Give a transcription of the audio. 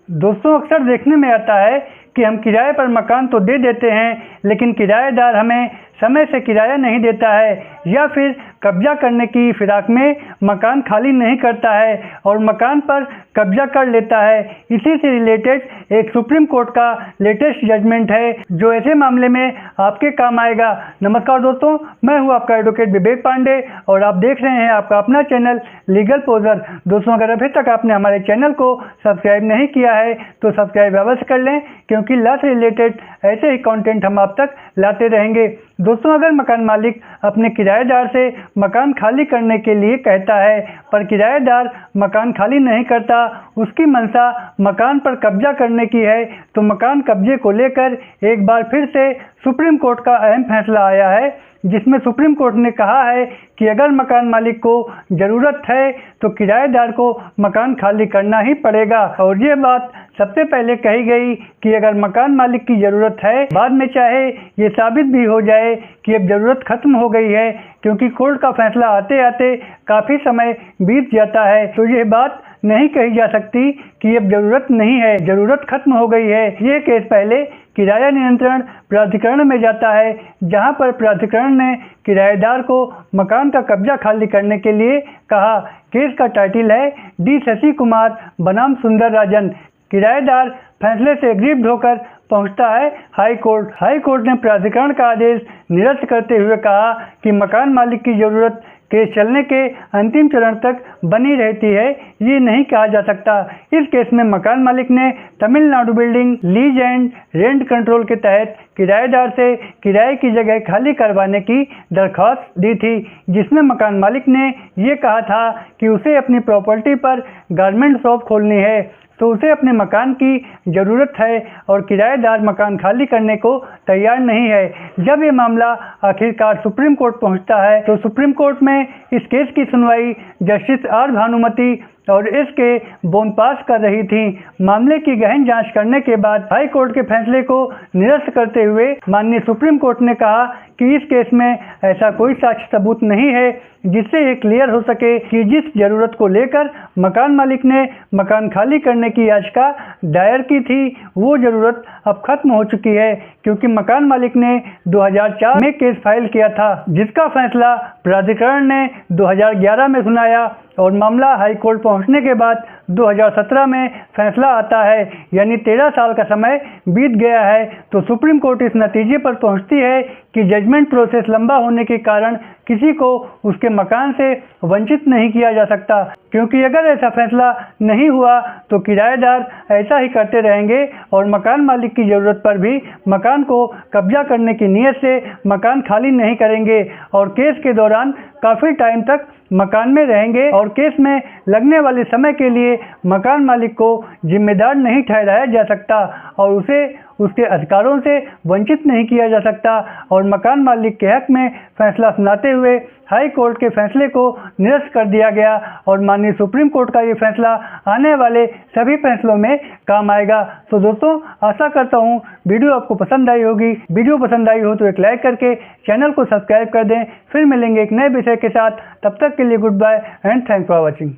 दोस्तों, अक्सर देखने में आता है कि हम किराए पर मकान तो दे देते हैं, लेकिन किराएदार हमें समय से किराया नहीं देता है या फिर कब्जा करने की फिराक में मकान खाली नहीं करता है और मकान पर कब्जा कर लेता है। इसी से रिलेटेड एक सुप्रीम कोर्ट का लेटेस्ट जजमेंट है जो ऐसे मामले में आपके काम आएगा। नमस्कार दोस्तों, मैं हूं आपका एडवोकेट विवेक पांडे और आप देख रहे हैं आपका अपना चैनल लीगल पोजर। दोस्तों, अगर अभी तक आपने हमारे चैनल को सब्सक्राइब नहीं किया है तो सब्सक्राइब अवश्य कर लें, क्योंकि लॉ से रिलेटेड ऐसे ही कंटेंट हम आप तक लाते रहेंगे। दोस्तों, अगर मकान मालिक अपने किराएदार से मकान खाली करने के लिए कहता है पर किराएदार मकान खाली नहीं करता, उसकी मंशा मकान पर कब्जा करने की है, तो मकान कब्जे को लेकर एक बार फिर से सुप्रीम कोर्ट का अहम फैसला आया है, जिसमें सुप्रीम कोर्ट ने कहा है कि अगर मकान मालिक को ज़रूरत है तो किराएदार को मकान खाली करना ही पड़ेगा। और ये बात सबसे पहले कही गई कि अगर मकान मालिक की ज़रूरत है, बाद में चाहे ये साबित भी हो जाए कि अब ज़रूरत ख़त्म हो गई है, क्योंकि कोर्ट का फैसला आते आते काफ़ी समय बीत जाता है, तो ये बात नहीं कही जा सकती कि अब ज़रूरत नहीं है, ज़रूरत ख़त्म हो गई है। ये केस पहले किराया नियंत्रण प्राधिकरण में जाता है, जहां पर प्राधिकरण ने किराएदार को मकान का कब्जा खाली करने के लिए कहा। केस का टाइटल है डी शशि कुमार बनाम सुंदर राजन। किराएदार फैसले से एग्रीव्ड होकर पहुंचता है हाई कोर्ट। हाई कोर्ट ने प्राधिकरण का आदेश निरस्त करते हुए कहा कि मकान मालिक की ज़रूरत केस चलने के अंतिम चरण तक बनी रहती है, ये नहीं कहा जा सकता। इस केस में मकान मालिक ने Tamil Nadu building lease and rent control के तहत किराएदार से किराए की जगह खाली करवाने की दरख्वास्त दी थी, जिसमें मकान मालिक ने ये कहा था कि उसे अपनी प्रॉपर्टी पर गारमेंट शॉप खोलनी है, तो उसे अपने मकान की ज़रूरत है और किराएदार मकान खाली करने को तैयार नहीं है। जब ये मामला आखिरकार सुप्रीम कोर्ट पहुंचता है तो सुप्रीम कोर्ट में इस केस की सुनवाई जस्टिस आर भानुमति और इसके बोनपास कर रही थी। मामले की गहन जांच करने के बाद हाई कोर्ट के फैसले को निरस्त करते हुए माननीय सुप्रीम कोर्ट ने कहा कि इस केस में ऐसा कोई साक्ष्य सबूत नहीं है जिससे ये क्लियर हो सके कि जिस जरूरत को लेकर मकान मालिक ने मकान खाली करने की याचिका दायर की थी, वो ज़रूरत अब खत्म हो चुकी है, क्योंकि मकान मालिक ने 2004 में केस फाइल किया था, जिसका फैसला प्राधिकरण ने 2011 में सुनाया और मामला हाई कोर्ट पहुंचने के बाद 2017 में फैसला आता है, यानी 13 साल का समय बीत गया है। तो सुप्रीम कोर्ट इस नतीजे पर पहुंचती है कि जजमेंट प्रोसेस लंबा होने के कारण किसी को उसके मकान से वंचित नहीं किया जा सकता, क्योंकि अगर ऐसा फैसला नहीं हुआ तो किराएदार ऐसा ही करते रहेंगे और मकान मालिक की ज़रूरत पर भी मकान को कब्जा करने की नीयत से मकान खाली नहीं करेंगे और केस के दौरान काफ़ी टाइम तक मकान में रहेंगे और केस में लगने वाले समय के लिए मकान मालिक को जिम्मेदार नहीं ठहराया जा सकता और उसे उसके अधिकारों से वंचित नहीं किया जा सकता। और मकान मालिक के हक में फैसला सुनाते हुए हाई कोर्ट के फैसले को निरस्त कर दिया गया और माननीय सुप्रीम कोर्ट का ये फैसला आने वाले सभी फैसलों में काम आएगा। तो दोस्तों, आशा करता हूँ वीडियो आपको पसंद आई होगी। वीडियो पसंद आई हो तो एक लाइक करके चैनल को सब्सक्राइब कर दें। फिर मिलेंगे एक नए विषय के साथ, तब तक के लिए good bye and thanks for watching.